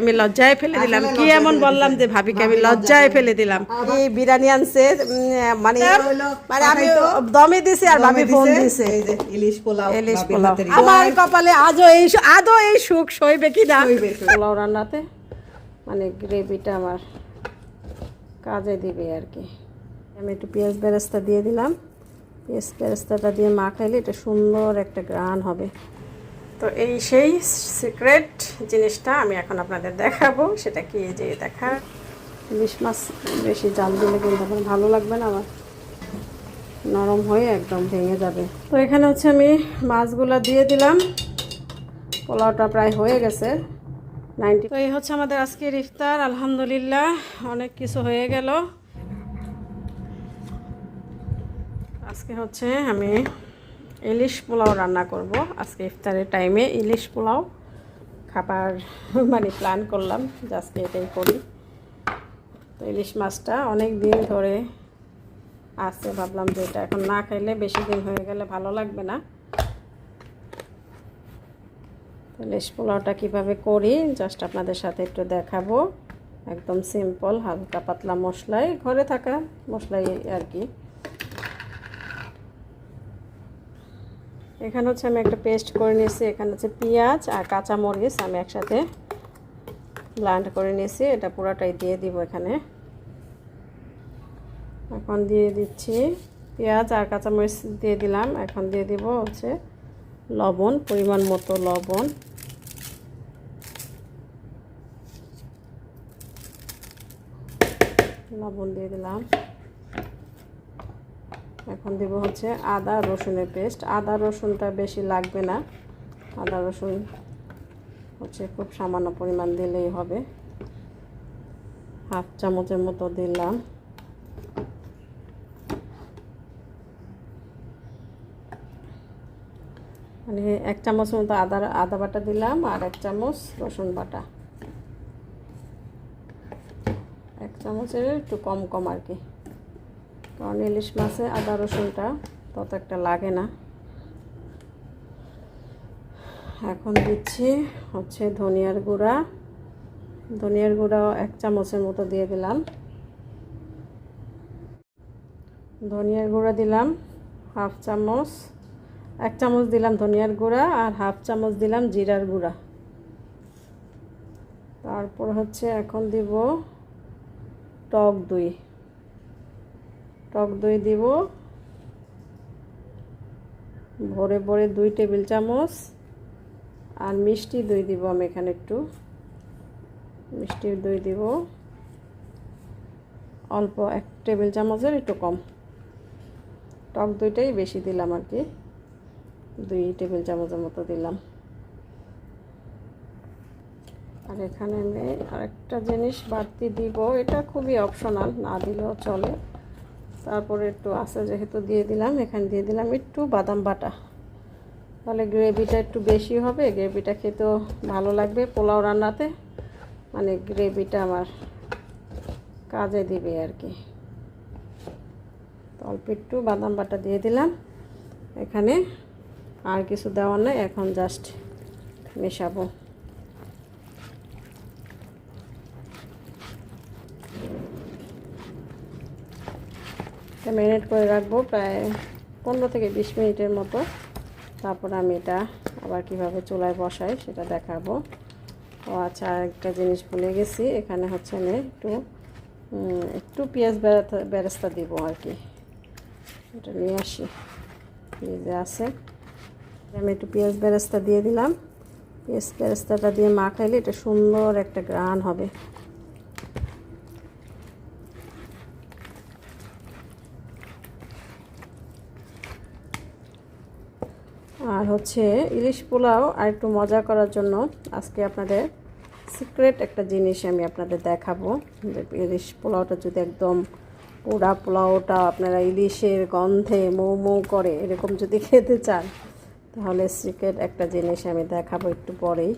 আমি লজ্জায় ফেলে দিলাম, কি এমন বললাম যে ভাবিকে আমি লজ্জায় ফেলে দিলাম। এই বিরিয়ানি আনছে, মানে মানে আমি দমে দিছি আর ভাবি ফোন দিছে ইলিশ পোলাও। ইলিশ পোলাও। আমার কপালে আজও এই সুখ সইবে কিনা পোলাও রান্নাতে, মানে গ্রেভিটা আমার কাজে দিবে আর কি। আমি একটু পেঁয়াজ বেরেস্তা দিয়ে দিলাম, পেঁয়াজ বেরেস্তাটা দিয়ে মাখাইলে এটা সুন্দর একটা গ্রান হবে। তো এই সেই সিক্রেট জিনিসটা আমি এখন আপনাদের দেখাবো, সেটা কি যে দেখার। ইলিশ মাছ বেশি জাল দিলে কিন্তু এখন ভালো লাগবে না, আমার নরম হয়ে একদম ভেঙে যাবে। তো এখানে হচ্ছে আমি মাছগুলো দিয়ে দিলাম, পোলাওটা প্রায় হয়ে গেছে 90। তো এই হচ্ছে আমাদের আজকের ইফতার। আলহামদুলিল্লাহ অনেক কিছু হয়ে গেল। আজকে হচ্ছে আমি ইলিশ পোলাও রান্না করব। আজকে ইফতারের টাইমে ইলিশ পোলাও খাবার মানে প্ল্যান করলাম যে আজকে এটাই করি। তো ইলিশ মাছটা অনেক দিন ধরে আছে, ভাবলাম যে এটা এখন না খাইলে বেশি দিন হয়ে গেলে ভালো লাগবে না। ইলিশ পোলাওটা কীভাবে করি জাস্ট আপনাদের সাথে একটু দেখাবো। একদম সিম্পল, হালকা পাতলা মশলাই, ঘরে থাকা মশলাই আর কি। এখানে হচ্ছে আমি একটা পেস্ট করে নিয়েছি, এখানে হচ্ছে পেঁয়াজ আর কাঁচামরিচ আমি একসাথে ব্লেন্ড করে নিয়েছি, এটা পুরোটাই দিয়ে দিব এখানে। এখন দিয়ে দিচ্ছি পেঁয়াজ আর কাঁচামরিচ দিয়ে দিলাম। এখন দিয়ে দিব হচ্ছে লবণ, পরিমাণ মতো লবণ। লবণ দিয়ে দিলাম। এখন দিব হচ্ছে আদা রসুনের পেস্ট। আদা রসুনটা বেশি লাগবে না, আদা রসুন হচ্ছে খুব সামান্য পরিমাণ দিলেই হবে। হাফ চামচের মতো দিলাম। মানে 1 চামচ মতো আদা বাটা দিলাম আর 1 চামচ রসুন বাটা। 1 চামচের একটু কম কম আর কি, কারণ ইলিশ মাছে আদা রসুনটা তত একটা লাগে না। এখন দিচ্ছি হচ্ছে ধনিয়ার গুঁড়া। ধনিয়ার গুঁড়াও 1 চামচের মতো দিয়ে দিলাম। ধনিয়ার গুঁড়া দিলাম হাফ চামচ, 1 চামচ দিলাম ধনিয়ার গুঁড়া আর হাফ চামচ দিলাম জিরার গুঁড়া। তারপর হচ্ছে এখন দিব টক দই। টক দই দিব ভরে ভরে 2 টেবিল চামচ। আর মিষ্টি দই দিব আমি এখানে একটু মিষ্টি দই দিব অল্প, 1 টেবিল চামচের একটু কম। টক দইটাই বেশি দিলাম আর কি, 2 টেবিল চামচের মতো দিলাম। আর এখানে আমি আরেকটা জিনিস বাড়তি দিব, এটা খুবই অপশনাল, না দিলেও চলে। তারপরে একটু আছে যেহেতু দিয়ে দিলাম, এখানে দিয়ে দিলাম একটু বাদাম বাটা, তাহলে গ্রেভিটা একটু বেশি হবে, গ্রেভিটা খেতেও ভালো লাগবে পোলাও রান্নাতে, মানে গ্রেভিটা আমার কাজে দিবে আর কি। তো অল্প একটু বাদাম বাটা দিয়ে দিলাম এখানে, আর কিছু দেওয়ার নাই। এখন জাস্ট মেশাবো। ম্যারিনেট করে রাখবো প্রায় 15 থেকে 20 মিনিটের মতো। তারপর আমি এটা আবার কিভাবে চুলায় বসাই সেটা দেখাবো। ও আচ্ছা, একটা জিনিস ভুলে গেছি, এখানে হচ্ছে আমি একটু পেঁয়াজ বেরেস্তা দিব আর কি। এটা নিয়ে আসি, ফ্রিজে আছে। আমি একটু পেঁয়াজ বেরেস্তা দিয়ে দিলাম। পেঁয়াজ বেরেস্তাটা দিয়ে মাখাইলে এটা সুন্দর একটা গ্রান হবে। আর হচ্ছে ইলিশ পোলাও আর একটু মজা করার জন্য আজকে আপনাদের সিক্রেট একটা জিনিস আমি আপনাদের দেখাবো। ইলিশ পোলাওটা যদি একদম পোড়া পোলাওটা আপনারা ইলিশের গন্ধে মৌ মৌ করে এরকম যদি খেতে চান, তাহলে সিক্রেট একটা জিনিস আমি দেখাবো একটু পরেই।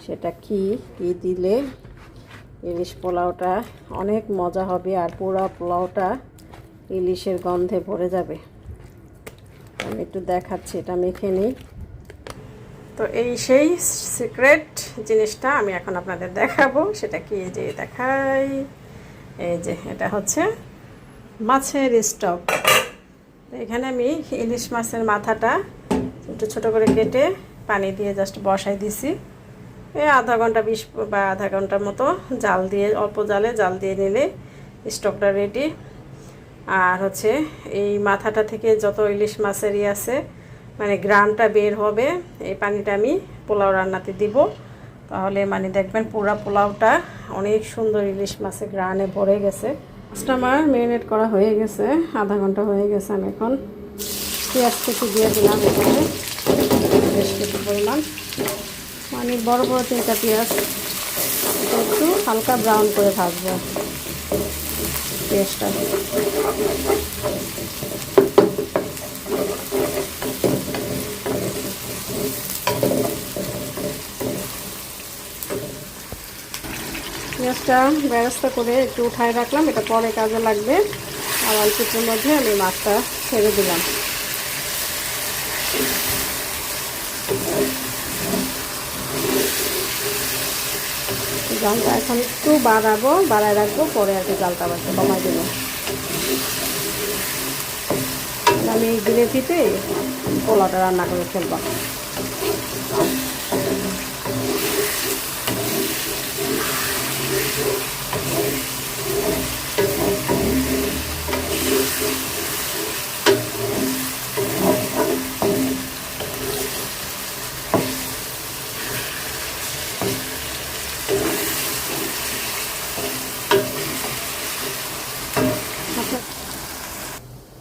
সেটা কি দিলে ইলিশ পোলাওটা অনেক মজা হবে আর পোড়া পোলাওটা ইলিশের গন্ধে ভরে যাবে। আমি একটু দেখাচ্ছি, এটা মেখে নিই। তো এই সেই সিক্রেট জিনিসটা আমি এখন আপনাদের দেখাবো। সেটা কি, যে দেখাই, এই যে এটা হচ্ছে মাছের স্টক। তো এখানে আমি ইলিশ মাছের মাথাটা একটু ছোটো করে কেটে পানি দিয়ে জাস্ট বসাই দিছি। এই আধা ঘন্টা 20 বা আধা ঘন্টার মতো জাল দিয়ে, অল্প জালে জাল দিয়ে নিলে স্টকটা রেডি। আর হচ্ছে এই মাথাটা থেকে যত ইলিশ মাছেরই আছে মানে গ্রানটা বের হবে, এই পানিটা আমি পোলাও রান্নাতে দিব। তাহলে মানে দেখবেন পুরো পোলাওটা অনেক সুন্দর ইলিশ মাছের গ্রানে ভরে গেছে। মাছটা আমার ম্যারিনেট করা হয়ে গেছে, আধা ঘন্টা হয়ে গেছে। আমি এখন পেঁয়াজ কিছু দিয়ে দিলাম এখানে, বেশ কিছু পরিমাণ, মানে বড় বড় 3টা পেঁয়াজ। একটু হালকা ব্রাউন করে ভাজবো পেঁয়াজটা। পেঁয়াজটা বেরেস্তা করে একটু উঠায় রাখলাম, এটা পরে কাজে লাগবে। আর অল্পের মধ্যে আমি মাছটা ছেড়ে দিলাম। জালটা এখন একটু বাড়ায় রাখবো, পরে আর কি জালটা আবার কমাই দেবো। আমি এই গ্রেভিতে পোলাওটা রান্না করে ফেলবো।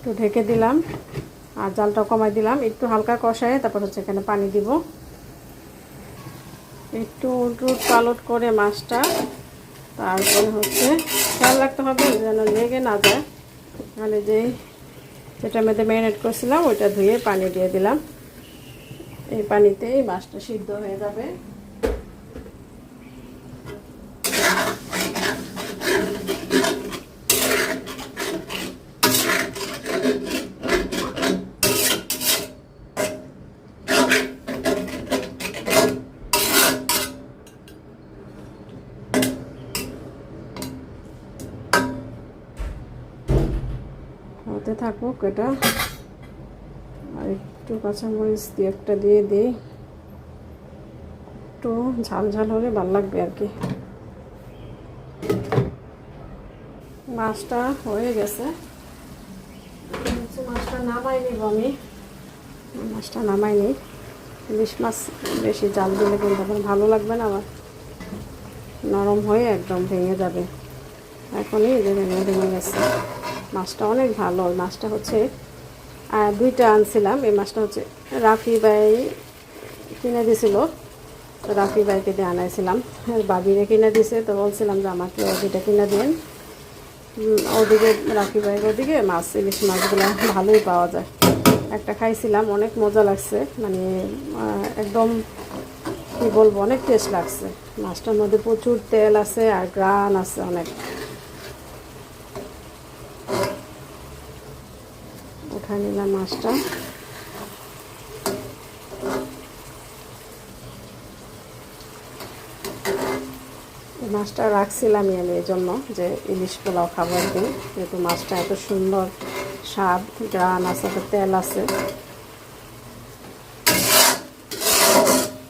একটু ঢেকে দিলাম আর জালটা কমাই দিলাম, একটু হালকা কষায় তারপর হচ্ছে এখানে পানি দিব। একটু উলট পালট করে মাছটা, তারপরে হচ্ছে খেয়াল রাখতে হবে যেন লেগে না যায়। তাহলে যেটার মধ্যে ম্যারিনেট করছিলাম ওইটা ধুয়ে পানি দিয়ে দিলাম। এই পানিতেই মাছটা সিদ্ধ হয়ে যাবে। হতে থাকুক এটা। আর একটু কাঁচামরিচ দিয়ে একটা দিয়ে দিই, একটু ঝাল ঝাল হলে ভালো লাগবে আর কি। মাছটা হয়ে গেছে, মাছটা নামাই নিব আমি। মাছটা নামাই নিই। ইলিশ মাছ বেশি জাল দিলে কিন্তু ভালো লাগবে না, আবার নরম হয়ে একদম ভেঙে যাবে। এখনই ভেঙে গেছে। মাছটা অনেক ভালো। মাছটা হচ্ছে 2টা আনছিলাম। এই মাছটা হচ্ছে রাফি ভাই কিনে দিছিল, তো রাফি ভাইকে দিয়ে আনাইছিলাম। বাবিরে কিনে দিছে, তো বলছিলাম যে আমাকে 2টা কিনে দিন। ওদিকে রাফি ভাইয়ের ওদিকে মাছ, ইলিশ মাছগুলো ভালোই পাওয়া যায়। একটা খাইছিলাম, অনেক মজা লাগছে, মানে একদম কী বলবো, অনেক টেস্ট লাগছে। মাছটার মধ্যে প্রচুর তেল আছে আর গ্রান আছে অনেক। উঠাই নিলাম মাছটা। এই মাছটা রাখছিলামই আমি এই জন্য যে ইলিশ পোলাও খাবো একদিন, যেহেতু মাছটা এত সুন্দর স্বাদ, গ্রান আছে, তেল আছে।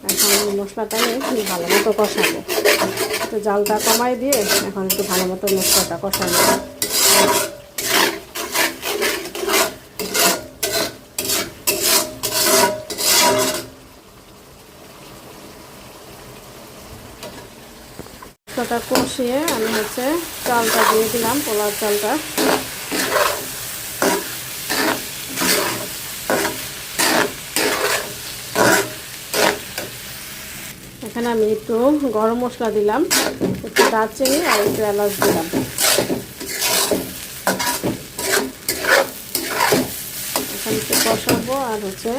এখন এই মশলাটা নিয়ে ভালো মতো কষাবো। তো জালটা কমাই দিয়ে এখন একটু ভালো মতো মশলাটা কষাবো। মশলাটা কষিয়ে আমি হচ্ছে চালটা দিয়ে দিলাম, পোলার চালটা। এখানে আমি একটু গরম মশলা দিলাম, একটু দারচিনি আর একটু এলাচ দিলাম। এখানে একটু কষাবো আর হচ্ছে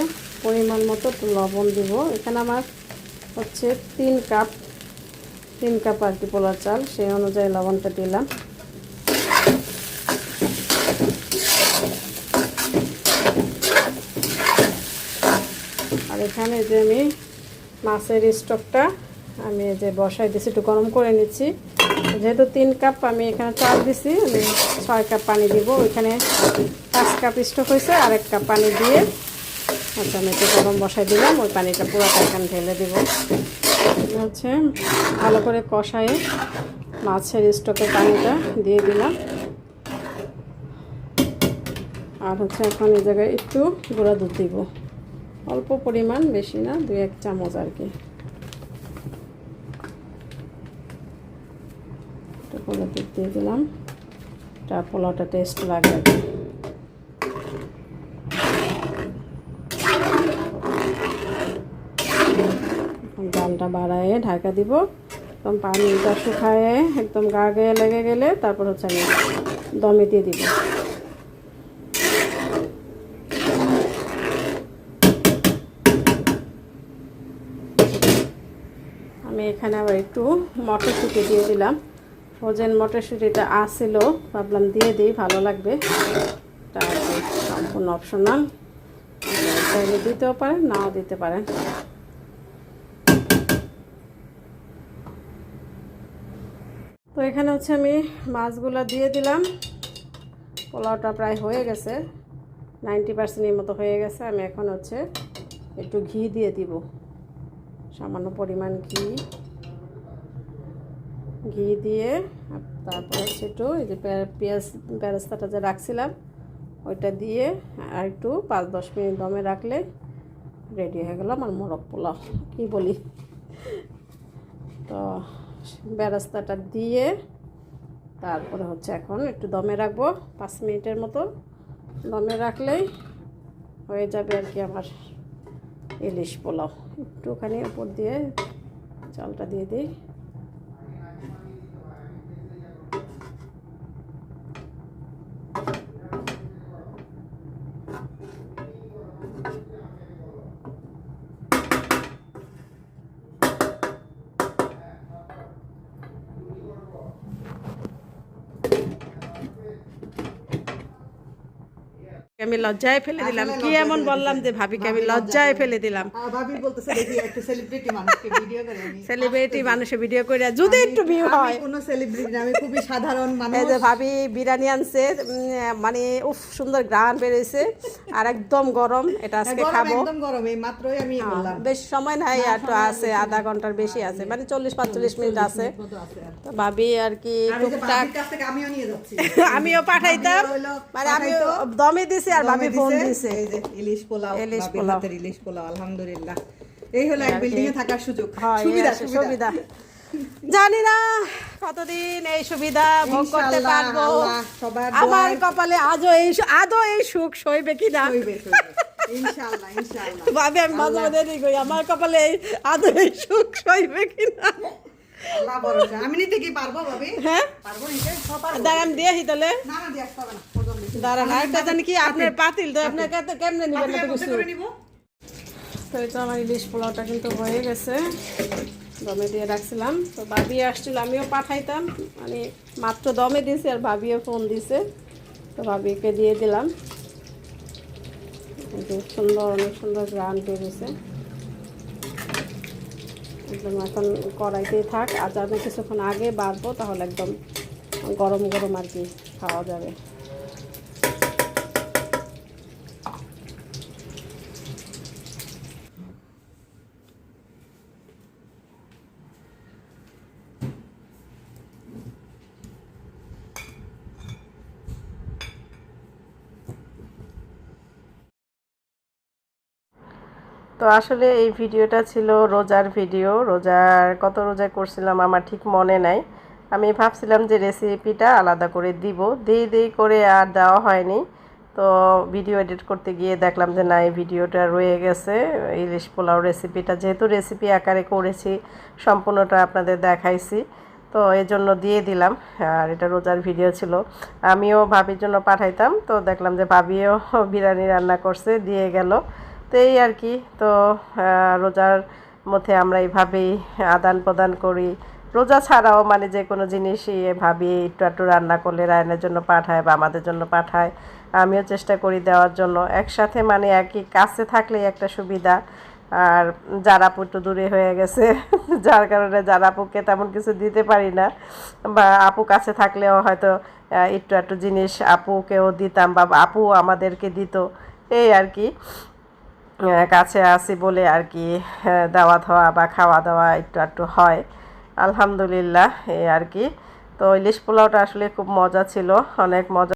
পরিমাণ মতো একটু লবণ দিব। এখানে আমার হচ্ছে 3 কাপ আর কি পোলার চাল, সেই অনুযায়ী লবণটা দিলাম। আর এখানে যে আমি মাছের স্টকটা আমি যে বসাই দিছি, একটু গরম করে নিচ্ছি। যেহেতু 3 কাপ আমি এখানে চাল দিছি, আমি 6 কাপ পানি দিব। ওইখানে 5 কাপ স্টক হয়েছে, আর 1 কাপ পানি দিয়ে আচ্ছা আমি একটু গরম বসাই দিলাম। ওই পানিটা পুরোটা এখানে ঢেলে দেব। হচ্ছে ভালো করে কষায়ে মাছের স্টকের পানিটা দিয়ে দিলাম। আর হচ্ছে এখন এই জায়গায় একটু গুঁড়া দুধ দিব, অল্প পরিমাণ, বেশি না, 2-1 চামচ আর কি। একটু গুঁড়া দুধ দিয়ে দিলাম, এটা পোলাওটা টেস্ট লাগবে আর কি। জালটা বাড়ায়ে ঢাকা দিব, একদম পানিটা শুকায়ে একদম গা গায়ে লেগে গেলে তারপর হচ্ছে আমি দমে দিয়ে দিব। আমি এখানে আবার একটু মটরশুঁটি দিয়ে দিলাম। ফ্রোজেন মটরশুঁটিটা আসছিল, ভাবলাম দিয়ে দিই, ভালো লাগবে। এটা সম্পূর্ণ অপশনাল, চাইলে দিতেও পারেন, নাও দিতে পারেন। তো এখানে হচ্ছে আমি মাছগুলো দিয়ে দিলাম। পোলাওটা প্রায় হয়ে গেছে, 90% মতো হয়ে গেছে। আমি এখন হচ্ছে একটু ঘি দিয়ে দিব, সামান্য পরিমাণ ঘি দিয়ে তারপর হচ্ছে একটু এই যে পেঁয়াজ বেরেস্তাটা যে রাখছিলাম ওইটা দিয়ে আর একটু 5-10 মিনিট দমে রাখলে রেডি হয়ে গেল আমার মোরগ পোলাও, কি বলি। তো বেরেস্তাটা দিয়ে তারপরে হচ্ছে এখন একটু দমে রাখবো 5 মিনিটের মতো। দমে রাখলেই হয়ে যাবে আর কি আমার ইলিশ পোলাও। একটুখানি উপর দিয়ে চালটা দিয়ে দিই। আমি লজ্জায় ফেলে দিলাম, কি এমন বললাম যে ভাবিকে আমি লজ্জায় ফেলে দিলাম। ভাবি বলতেছে দেখি একটা সেলিব্রিটি মানুষকে ভিডিও করে, আমি সেলিব্রিটি মানুষের ভিডিও করে যদি একটু ভিউ হয়। আমি কোনো সেলিব্রিটি না, আমি খুবই সাধারণ মানুষ। এই যে ভাবি বিরিয়ানি আনছে, মানে উফ সুন্দর গ্রান বেরিয়েছে আর একদম গরম। এটা আজকে খাবো, একদম গরম, এই মাত্রই আমি বললাম। বেশ সময় নাই, একটু আছে, আধা ঘন্টার বেশি আছে, মানে 40-45 মিনিট আছে। তো ভাবি আর কি টুকটাক আমিও নিয়ে যাচ্ছি, আমিও পাঠাইতাম, মানে আমি দমে দিছি আর ভাবি ফোন দিছে। এই যে ইলিশ পোলাও, ভাবির হাতের ইলিশ পোলাও, আলহামদুলিল্লাহ। এই হলো এক বিল্ডিং এ থাকার সুযোগ, সুবিধা। জানি না কতদিন এই সুবিধা ভোগ করতে পারবো। আমার কপালে আজও এই সুখ সইবে কিনা, ইনশাআল্লাহ ইনশাআল্লাহ। ভাবে আমি মাঝে মাঝে কই আমার কপালে আদৌ এই সুখ সইবে কিনা। আল্লাহ ভরসা, আমি নিতে কি পারবো ভাবি? হ্যাঁ পারবো নিতে, দাঁড়ান দিয়ে তাহলে না না দিয়ে আসতে হবে না। দাঁড়ান আরেকটা জানি কি আপনার পাতিল তো আপনার কাছে কেমনে নিবেন না কিছু। তো এই তো আমার ইলিশ পোলাওটা কিন্তু হয়ে গেছে, দমে দিয়ে রাখছিলাম। তো ভাবি আসছিল, আমিও পাঠাইতাম, মানে মাত্র দমে দিয়েছি আর ভাবিও ফোন দিছে, তো ভাবিকে দিয়ে দিলাম। সুন্দর, অনেক সুন্দর গ্রান বেরিয়েছে একদম। এখন কড়াইতেই থাক, আর আমি কিছুক্ষণ আগে বাড়বো, তাহলে একদম গরম গরম আর কি খাওয়া যাবে। তো আসলে এই ভিডিওটা ছিল রোজার ভিডিও। কত রোজা করছিলাম আমার ঠিক মনে নাই। আমি ভাবছিলাম যে রেসিপিটা আলাদা করে দিব, দেই করে আর দেওয়া হয়নি। তো ভিডিও এডিট করতে গিয়ে দেখলাম যে না, এই ভিডিওটা রয়ে গেছে। ইলিশ পোলাও রেসিপিটা যেহেতু রেসিপি আকারে করেছি, সম্পূর্ণটা আপনাদের দেখাইছি, তো এই জন্য দিয়ে দিলাম। আর এটা রোজার ভিডিও ছিল, আমিও ভাবির জন্য পাঠাইতাম, তো দেখলাম যে ভাবিও বিরিয়ানি রান্না করছে, দিয়ে গেল। তো এই আর কি। তো রোজার মধ্যে আমরা এইভাবেই আদান প্রদান করি। রোজা ছাড়াও মানে যে কোনো জিনিসই ভাবি একটু একটু রান্না করলে রায়নের জন্য পাঠায় বা আমাদের জন্য পাঠায়, আমিও চেষ্টা করি দেওয়ার জন্য। একসাথে মানে একই কাছে থাকলেই একটা সুবিধা, আর জারাপু একটু দূরে হয়ে গেছে, যার কারণে জারাপুকে তেমন কিছু দিতে পারি না, বা আপু কাছে থাকলেও হয়তো একটু একটু জিনিস আপুকেও দিতাম বা আপু আমাদেরকে দিত, এই আর কি। কাছে আসি বলে আর কি দেওয়া ধোয়া বা খাওয়া দাওয়া একটু একটু হয়, আলহামদুলিল্লাহ, এই আর কি। তো ইলিশ পোলাওটা আসলে খুব মজা ছিল, অনেক মজা।